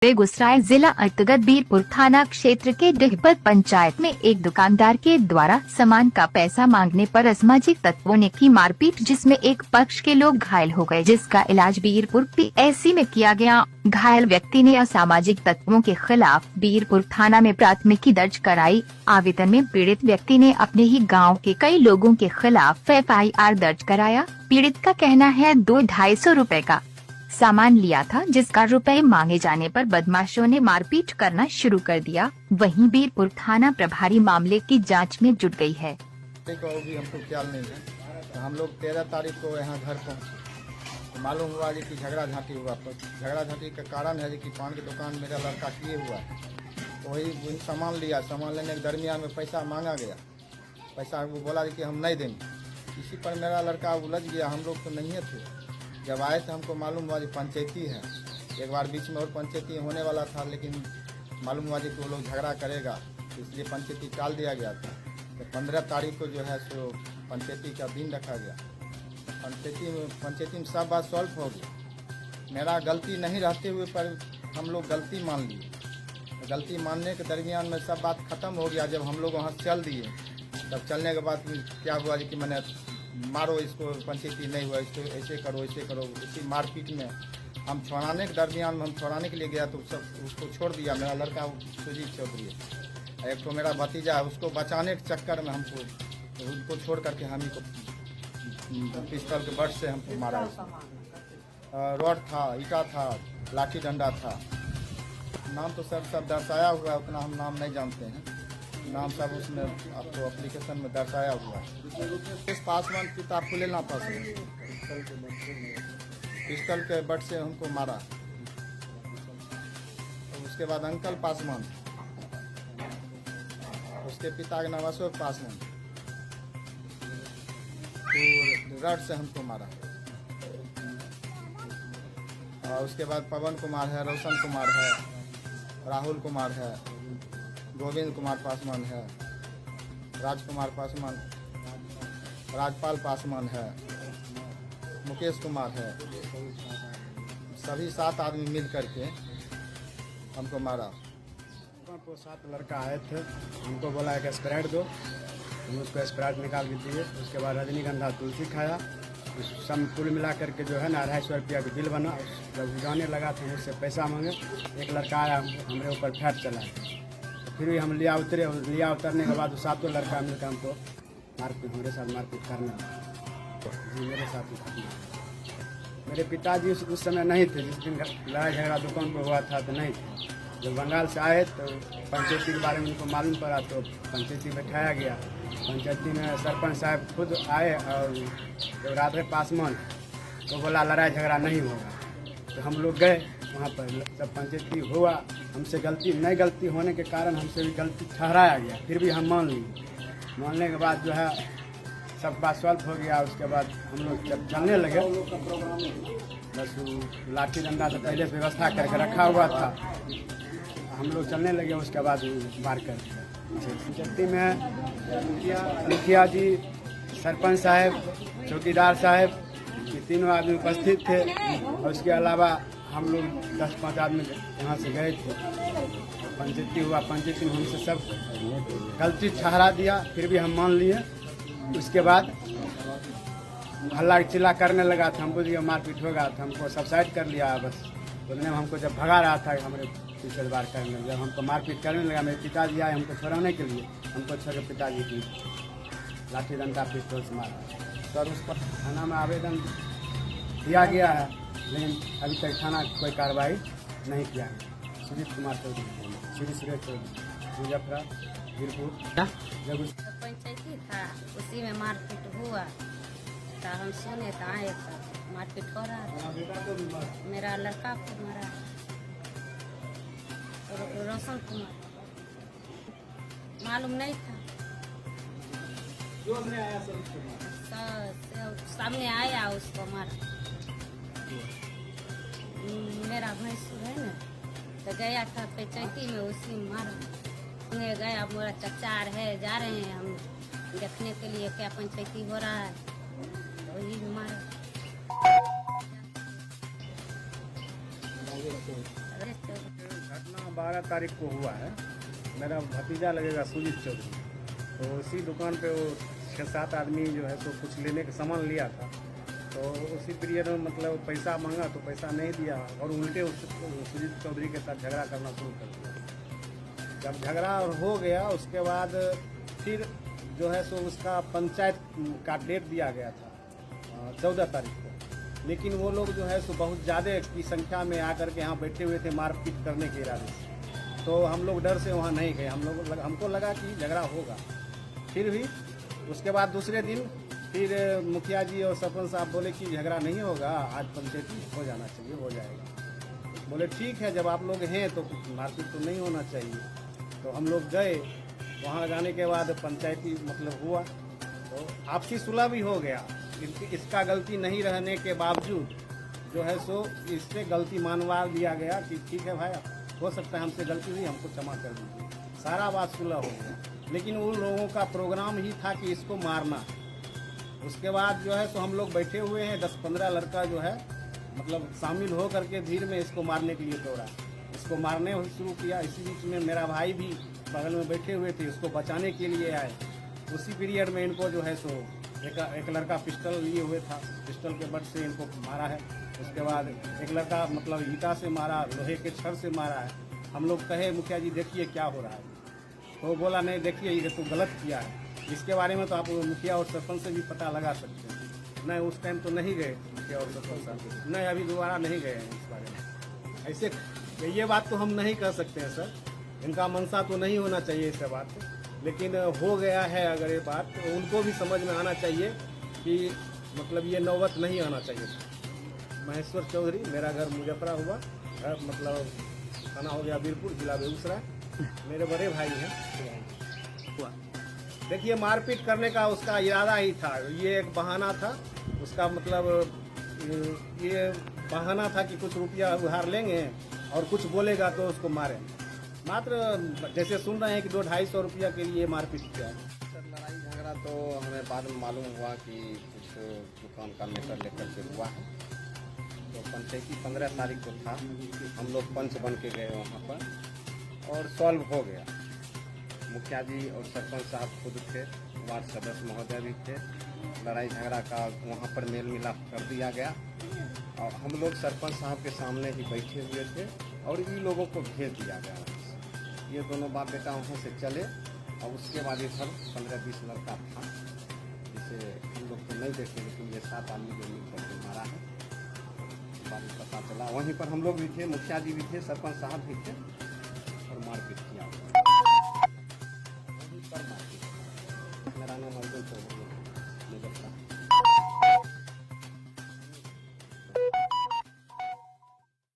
बेगूसराय जिला अंतर्गत बीरपुर थाना क्षेत्र के डिहबर पंचायत में एक दुकानदार के द्वारा सामान का पैसा मांगने पर असामाजिक तत्वों ने की मारपीट, जिसमें एक पक्ष के लोग घायल हो गए, जिसका इलाज बीरपुर पीएचसी में किया गया। घायल व्यक्ति ने असामाजिक तत्वों के खिलाफ बीरपुर थाना में प्राथमिकी दर्ज कराई। आवेदन में पीड़ित व्यक्ति ने अपने ही गाँव के कई लोगों के खिलाफ FIR दर्ज कराया। पीड़ित का कहना है 200-250 रुपए का सामान लिया था, जिसका रुपए मांगे जाने पर बदमाशों ने मारपीट करना शुरू कर दिया। वहीं बीरपुर थाना प्रभारी मामले की जांच में जुट गई है। भी हमको ख्याल नहीं है। तो हम लोग 13 तारीख को यहाँ घर पहुँचे, तो मालूम हुआ कि झगड़ा झांटी हुआ। तो झगड़ा झांटी का कारण है कि पान की दुकान मेरा लड़का किए हुआ है, तो वही सामान लिया। सामान लेने के दरमियान में पैसा मांगा गया। पैसा वो बोला कि हम नहीं देंगे। इसी पर मेरा लड़का उलझ गया। हम लोग तो नहीं थे। जब आए तो हमको मालूम हुआ कि पंचायती है। एक बार बीच में और पंचायती होने वाला था, लेकिन मालूम हुआ कि वो लोग झगड़ा करेगा, तो इसलिए पंचायती टाल दिया गया था। तो 15 तारीख को जो है सो पंचायती का दिन रखा गया। पंचायती में सब बात सॉल्व हो गई। मेरा गलती नहीं रहते हुए पर हम लोग गलती मान लिए। तो गलती मानने के दरमियान में सब बात खत्म हो गया। जब हम लोग वहाँ चल दिए, तब चलने के बाद क्या हुआ कि मैंने मारो इसको, पंचायती नहीं हुआ, इसको ऐसे करो ऐसे करो। इसी मारपीट में हम छोड़ाने के दरमियान में हम छोड़ाने के लिए गया तो सब उसको छोड़ दिया। मेरा लड़का सुजीत चौधरी है, एक तो मेरा भतीजा है, उसको बचाने के चक्कर में हमको उनको छोड़ करके हम ही को पिस्टल के बट से हमको मारा। रॉड था, ईटा था, लाठी डंडा था। नाम तो सर सब दर्शाया हुआ है, उतना हम नाम नहीं जानते हैं। नाम सब उसमें आपको एप्लीकेशन में दर्शाया हुआ है। इस पासवान पिता फुलेना पासवान पिस्टल के बट से हमको मारा। तो उसके बाद अंकल पासवान, उसके पिता का नाम अशोक पासवान, तो रड से हमको मारा। और उसके बाद पवन कुमार है, रोशन कुमार है, राहुल कुमार है, गोविंद कुमार पासवान है, राजकुमार पासवान, राजपाल पासवान है, मुकेश कुमार है। सभी 7 आदमी मिल करके हमको मारा। तो 7 लड़का आए थे, हमको बोला एक स्प्राइट दो, हम उसको स्प्राइट निकाल के दिए। उसके बाद रजनीगंधा तुलसी खाया। सब कुल मिला करके जो है ना 250 रुपया का बिल बना। जब जाने लगा तो मुझसे पैसा मांगे। एक लड़का आया, हमारे ऊपर फैट चला। फिर भी हम लिया उतरे, और लिया उतरने के बाद 7 लड़का मिलकर हमको मारपीट, मेरे साथ मारपीट करने जी, मेरे साथ ही। मेरे पिताजी उस समय नहीं थे। जिस दिन लड़ाई झगड़ा दुकान पर हुआ था तो नहीं थे। जब बंगाल से आए तो पंचायती के बारे में उनको मालूम पड़ा, तो पंचायती बैठाया गया। पंचायती में सरपंच साहब खुद आए, और जो राधे पासवान वो बोला लड़ाई झगड़ा नहीं होगा। तो हम लोग गए वहाँ पर, सब पंचायती हुआ। हमसे गलती होने के कारण हमसे भी गलती ठहराया गया। फिर भी हम मान लिए। मानने के बाद जो है सब बात सॉल्व हो गया। उसके बाद हम लोग जब चलने लगे, बस लाठी डंडा तो पहले से व्यवस्था करके रखा हुआ था। हम लोग चलने लगे, उसके बाद मार कर दिया। पंचायती में मुखिया जी, सरपंच साहब, चौकीदार साहब, ये तीनों आदमी उपस्थित थे। और उसके अलावा हम लोग 10-5 आदमी यहाँ से गए थे। पंचायती हुआ, पंचायती में हमसे सब गलती ठहरा दिया। फिर भी हम मान लिए। उसके बाद हल्ला चिल्ला करने लगा था। हमको जो मारपीट होगा तो हमको सबसाइड कर लिया। बस उन्होंने हमको जब भगा रहा था हमारे पीछे बार करने, जब हमको मारपीट करने लगा, मेरे पिताजी आए हमको छोड़ाने के लिए। हमको छोड़ के पिताजी की लाठी डंडा पिस्तौल से मारा। सर उस पर थाना में आवेदन दिया गया है, लेकिन अभी तक थाना कोई कार्रवाई नहीं किया है। सुजीत कुमार चौधरी, श्री सुरेश चौधरी, मुजफ्फरा, बीरपुर। जब पंचायती था, उसी में मारपीट हुआ तो हम सुने तो आए, तो मारपीट हो रहा था। मेरा लड़का को मारा, रोशन कुमार, मालूम नहीं था। सामने आया उसको मारा। मेरा भैंसुर है ना, तो गया था पंचायती में, उसी में मारा। उन्हें गया, मेरा चचार है, जा रहे हैं हम देखने के लिए क्या पंचायती हो रहा है, तो वही में मारा। अरे 12 तारीख को हुआ है। मेरा भतीजा लगेगा सुजीत चौधरी, तो उसी दुकान पे वो 6-7 आदमी जो है तो कुछ लेने का सामान लिया था, तो उसी पीरियड में मतलब पैसा मांगा तो पैसा नहीं दिया और उल्टे उस सुजीत चौधरी के साथ झगड़ा करना शुरू कर दिया। जब झगड़ा हो गया उसके बाद फिर जो है सो उसका पंचायत का डेट दिया गया था 14 तारीख को, लेकिन वो लोग जो है सो बहुत ज़्यादा की संख्या में आकर के यहाँ बैठे हुए थे मारपीट करने के इरादे से। तो हम लोग डर से वहाँ नहीं गए, हमको लगा कि झगड़ा होगा। फिर भी उसके बाद दूसरे दिन फिर मुखिया जी और सरपंच साहब बोले कि झगड़ा नहीं होगा, आज पंचायती हो जाना चाहिए, हो जाएगा। बोले ठीक है, जब आप लोग हैं तो मारपीट तो नहीं होना चाहिए। तो हम लोग गए, वहाँ जाने के बाद पंचायती मतलब हुआ, तो आपसी सुलह भी हो गया। इसका गलती नहीं रहने के बावजूद जो है सो इससे गलती मानवा दिया गया कि ठीक है भाई, हो सकता है हमसे गलती हुई, हमको क्षमा कर दीजिए। सारा बात सुलह हो गया, लेकिन उन लोगों का प्रोग्राम ही था कि इसको मारना। उसके बाद जो है तो हम लोग बैठे हुए हैं, 10-15 लड़का जो है मतलब शामिल हो करके भीड़ में इसको मारने के लिए दौड़ा, इसको मारने शुरू किया। इसी बीच में मेरा भाई भी बगल में बैठे हुए थे, उसको बचाने के लिए आए। उसी पीरियड में इनको जो है सो एक लड़का पिस्टल लिए हुए था, पिस्टल के बट से इनको मारा है। उसके बाद एक लड़का मतलब ईंटा से मारा, लोहे के छड़ से मारा है। हम लोग कहे मुखिया जी देखिए क्या हो रहा है, तो बोला नहीं देखिए ये तो गलत किया है, इसके बारे में तो आप मुखिया और सरपंच से भी पता लगा सकते हैं। नहीं, उस टाइम तो नहीं गए मुखिया और सरपंच साहब, नहीं अभी दोबारा नहीं गए हैं इस बारे में। ऐसे ये बात तो हम नहीं कह सकते हैं सर, इनका मनसा तो नहीं होना चाहिए इस बात, लेकिन हो गया है अगर ये बात, तो उनको भी समझ में आना चाहिए कि मतलब ये नौबत नहीं आना चाहिए। महेश्वर चौधरी, मेरा घर मुजफ्फरा हुआ, मतलब थाना हो गया बीरपुर, जिला बेगूसराय। मेरे बड़े भाई हैं। देखिए मारपीट करने का उसका इरादा ही था, ये एक बहाना था उसका, मतलब ये बहाना था कि कुछ रुपया उधार लेंगे और कुछ बोलेगा तो उसको मारें। मात्र जैसे सुन रहे हैं कि 200-250 रुपया के लिए मारपीट किया है। सर लड़ाई झगड़ा तो हमें बाद में मालूम हुआ कि कुछ दुकान का मैटर लेकर के हुआ है। तो पंचायती 15 तारीख को था, हम लोग पंच बन के गए वहाँ पर और सॉल्व हो गया। मुखिया जी और सरपंच साहब खुद थे, वार्ड सदस्य महोदय भी थे। लड़ाई झगड़ा का वहाँ पर मेल मिलाप कर दिया गया और हम लोग सरपंच साहब के सामने ही बैठे हुए थे और इन लोगों को भेज दिया गया। ये दोनों बाप बेटा वहाँ से चले और उसके बाद इधर 15-20 लड़का था, जिसे हम लोग तो नहीं देखे, लेकिन ये 7 आदमी जो मिल करके मारा है। बाद में पता चला, वहीं पर हम लोग भी थे, मुखिया जी भी थे, सरपंच साहब भी थे और मारपीट किया। वहीं पर मारपीट। मेरा नाम अर्जुन चौधरी है, मुजफ्फरा।